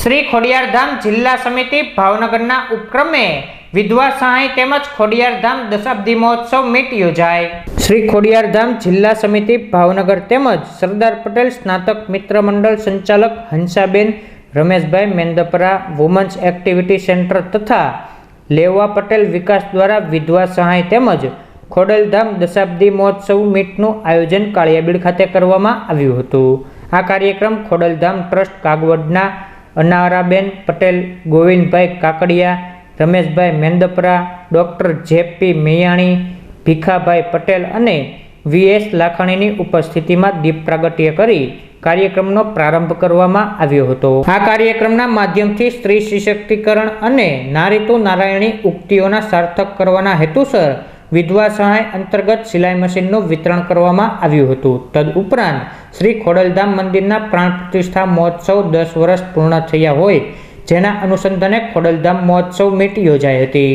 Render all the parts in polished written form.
શ્રી ખોડિયારધામ જિલ્લા સમિતિ ભાવનગરના ઉપક્રમે વિધવા સહાય તેમજ ખોડિયારધામ દશાબ્દી મહોત્સવ મીટ યોજાઈ। શ્રી ખોડિયારધામ જિલ્લા સમિતિ ભાવનગર તેમજ સરદાર પટેલ સ્નાતક મિત્ર મંડળ સંચાલક Hansaben Rameshbhai Mendpara women's activity centre તથા લેવા પટેલ વિકાસ દ્વારા વિધવા સહાય તેમજ ખોડલધામ દશાબ્દી મહોત્સવ મીટનું આયોજન કાળિયાબીડ ખાતે કરવામાં આવ્યું હતું। આ કાર્યક્રમ ખોડલધામ ટ્રસ્ટ કાગવડના અનારાબેન પટેલ, ગોવિંદભાઈ કાકડિયા, રમેશભાઈ મેંદપરા, ડૉક્ટર જેપી મેયાણી, ભીખાભાઈ પટેલ અને વીએસ લાખાણીની ઉપસ્થિતિમાં દીપ પ્રાગટ્ય કરી કાર્યક્રમનો પ્રારંભ કરવામાં આવ્યો હતો। આ કાર્યક્રમના માધ્યમથી સ્ત્રી સશક્તિકરણ અને નારી તો નારાયણી ઉક્તિઓના સાર્થક કરવાના હેતુસર વિધવા સહાય અંતર્ગત સિલાઈ મશીનનું વિતરણ કરવામાં આવ્યું હતું। તદુપરાંત શ્રી ખોડલધામ મંદિરના પ્રાણ પ્રતિષ્ઠા મહોત્સવ 10 વર્ષ પૂર્ણ થયા હોય જેના અનુસંધાને ખોડલધામ મહોત્સવ મીટ યોજાઈ હતી।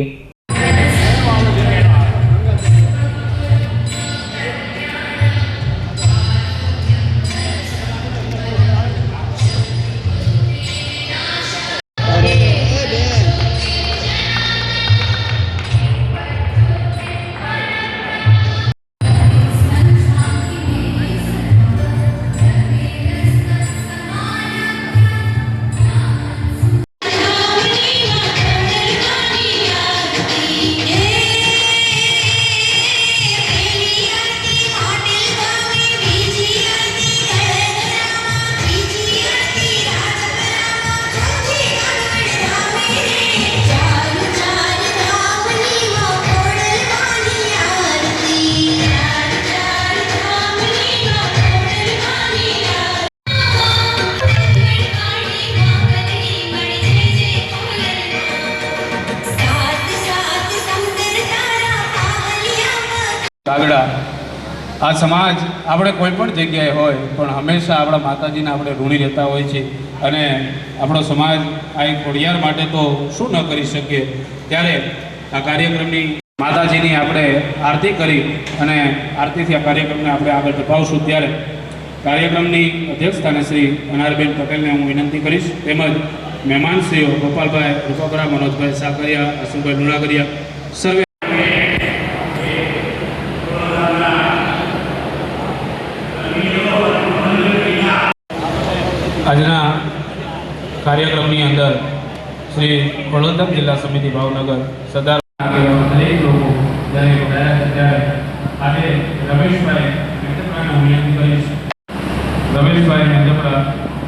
કાગડા આ સમાજ આપણે કોઈ પણ જગ્યાએ હોય પણ હંમેશા આપણા માતાજીને આપણે ઋણી રહેતા હોય છે અને આપણો સમાજ આ ખોડિયાર માટે તો શું ન કરી શકીએ। ત્યારે આ કાર્યક્રમની માતાજીની આપણે આરતી કરી અને આરતીથી આ કાર્યક્રમને આપણે આગળ ધપાવશું। ત્યારે કાર્યક્રમની અધ્યક્ષસ્થાને શ્રી અનારબેન પટેલને હું વિનંતી કરીશ, તેમજ મહેમાનશ્રીઓ ગોપાલભાઈ રૂપાપરા, મનોજભાઈ સાકરિયા, અશુભાઈ લુણાગરિયા સર્વે આજના કાર્યક્રમની અંદર શ્રી ખોડલધામ જિલ્લા સમિતિ ભાવનગર સરદાર દરેક લોકો જ્યારે ગયા ત્યારે આજે રમેશભાઈ મેંદપરાને વિનંતી કરીશ। રમેશભાઈ મેંદપરા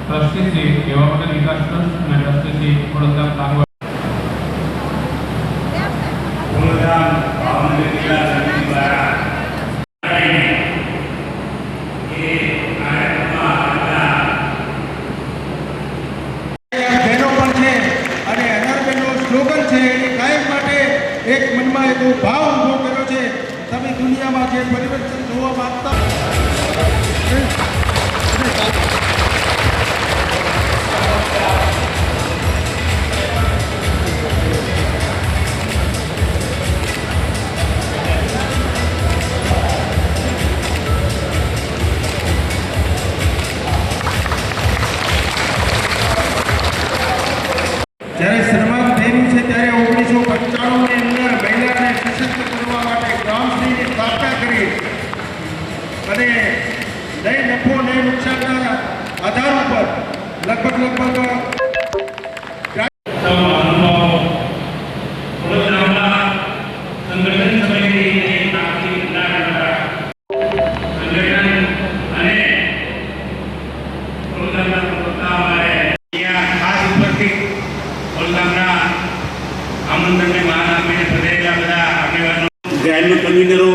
ટ્રસ્ટી શ્રી લેવા પટેલ વિકાસ ટ્રસ્ટ અને ટ્રસ્ટી શ્રી ખોડલધામ કાગવડ ભાવનગર જિલ્લા સમિતિ દ્વારા એક મનમાં એવો ભાવ ઉભો કર્યો છે, તમે દુનિયામાં જે પરિવર્તન જોવા માંગતા જ્યારે શરૂઆત થયેલું છે ત્યારે 1995 ની અંદર મહિલાને સશક્ત કરવા માટે ગ્રામશ્રીની સ્થાપના કરી અને નહીં નફો નહીં નુકસાનના આધાર ઉપર લગભગ આમંત્રણને માન આપીને પધારેલા બધા આગેવાનો, ગ્રામ્ય કન્વીનરો,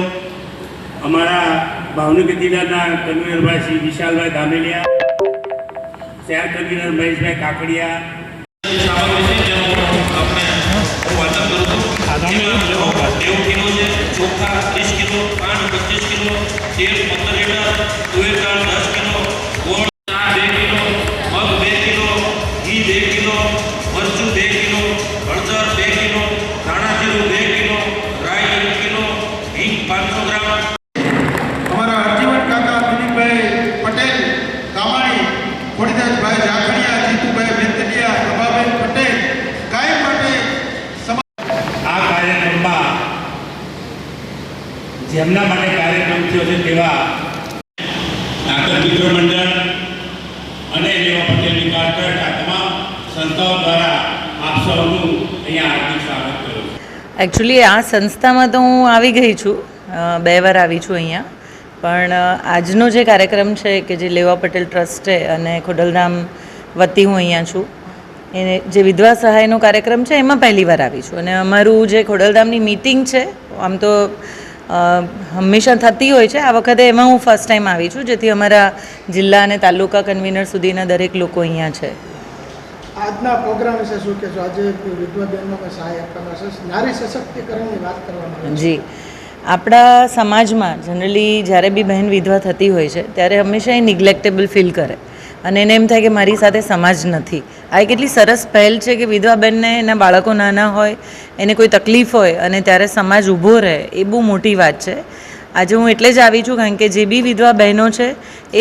અમારા ભાવનગર જિલ્લાના કન્વીનરભાઈ શ્રી વિશાલભાઈ ધામેલિયા, શહેર કન્વીનર મહેશભાઈ કાકડિયા, ચોખા 30 કિલો, પાન 25 કિલો, તેલ 15 લીટર, તુવેર દાળ 10 કિલો, ગોળ 2 કિલો, મગ 2 કિલો, ઘી 2 કિલો, મરચું 2 કિલો, હળદર 2 કિલો, ધાણા જીરું 2 કિલો, રાઈ 1 કિલો, હિંગ 500 ગ્રામ। અમારા હરજીવન કાકા દિલીપભાઈ પટેલ કામાણી, ખોડીદાસભાઈ જાખડિયા, જીતુભાઈ મેંદલિયા, સંસ્થાઓ દ્વારા આપ સૌનું અહીંયા હાર્દિક સ્વાગત કરું છું. એકચ્યુઅલી આ સંસ્થામાં તો હું આવી ગઈ છું, 2 વાર આવી છું અહીંયા, પણ આજનો જે કાર્યક્રમ છે કે જે લેવા પટેલ ટ્રસ્ટ છે અને ખોડલધામ વતી હું અહીંયા છું, એને જે વિધવા સહાયનો કાર્યક્રમ છે એમાં પહેલી વાર આવી છું. અને અમારું જે ખોડલધામની મીટિંગ છે આમ તો હંમેશા થતી હોય છે, આ વખતે એમાં હું ફર્સ્ટ ટાઈમ આવી છું, જેથી અમારા જિલ્લા અને તાલુકા કન્વીનર સુધીના દરેક લોકો અહીંયા છે. આજના પ્રોગ્રામ વિશે શું કહેશો? આજે વિધવા બહેનોને સહાય આપવાના છે, નારી સશક્તિકરણની વાત કરવામાં આવે છે. જી, આપણા સમાજમાં જનરલી જ્યારે બી બહેન વિધવા થતી હોય છે ત્યારે હંમેશા એ નિગ્લેક્ટેબલ ફીલ કરે અને એને એમ થાય કે મારી સાથે સમાજ નથી. આ એક એટલી સરસ પહેલ છે કે વિધવા બહેનને એના બાળકો નાના હોય, એને કોઈ તકલીફ હોય અને ત્યારે સમાજ ઊભો રહે, એ બહુ મોટી વાત છે. આજે હું એટલે જ આવી છું કારણ કે જે બી વિધવા બહેનો છે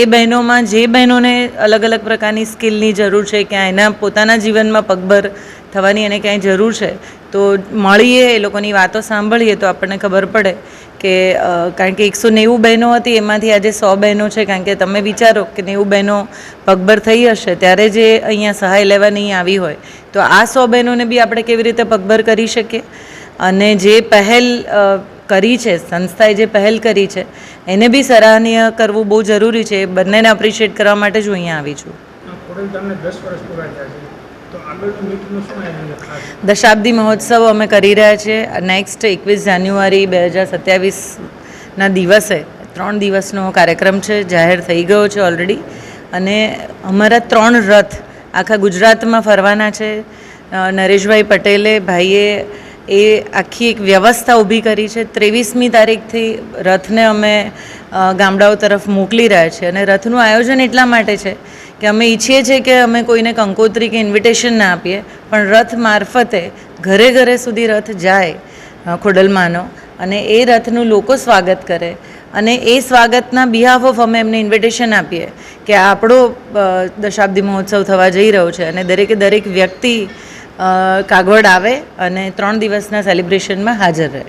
એ બહેનોમાં જે બહેનોને અલગ અલગ પ્રકારની સ્કિલની જરૂર છે, ક્યાં એના પોતાના જીવનમાં પગભર થવાની એને ક્યાંય જરૂર છે, તો મળીએ, એ લોકોની વાતો સાંભળીએ તો આપણને ખબર પડે કે કારણ કે 190 બહેનો હતી એમાંથી આજે 100 બહેનો છે. કારણ કે તમે વિચારો કે 90 બહેનો પગભર થઈ હશે ત્યારે જે અહીંયા સહાય લેવા નહીં આવી હોય, તો આ 100 બહેનોને બી આપણે કેવી રીતે પગભર કરી શકીએ. અને જે પહેલ કરી છે સંસ્થાએ, જે પહેલ કરી છે એને બી સરાહનીય કરવું બહુ જરૂરી છે. બંનેને એપ્રિશિએટ કરવા માટે જ હું અહીંયા આવી છું. ખોડલધામને 10 વર્ષ પૂરા થયા છે, તો આગળનું મીટિંગનું શું આયોજન ખાસ? દશાબ્દી મહોત્સવ અમે કરી રહ્યા છીએ. નેક્સ્ટ 21 જાન્યુઆરી 2027ના દિવસે 3 દિવસનો કાર્યક્રમ છે, જાહેર થઈ ગયો છે ઓલરેડી. અને અમારા 3 રથ આખા ગુજરાતમાં ફરવાના છે. નરેશભાઈ પટેલે ભાઈએ એ આખી એક વ્યવસ્થા ઊભી કરી છે. 23મી તારીખથી રથને અમે ગામડાઓ તરફ મોકલી રહ્યા છીએ. અને રથનું આયોજન એટલા માટે છે કે અમે ઈચ્છીએ છીએ કે અમે કોઈને કંકોત્રી કે ઇન્વિટેશન ના આપીએ, પણ રથ મારફતે ઘરે ઘરે સુધી રથ જાય ખોડલમાંનો, અને એ રથનું લોકો સ્વાગત કરે. અને એ સ્વાગતના બિહાફ ઓફ અમે એમને ઇન્વિટેશન આપીએ કે આપણો દશાબ્દી મહોત્સવ થવા જઈ રહ્યો છે અને દરેકે દરેક વ્યક્તિ કાગવડ આવે અને 3 દિવસના સેલિબ્રેશનમાં હાજર રહે.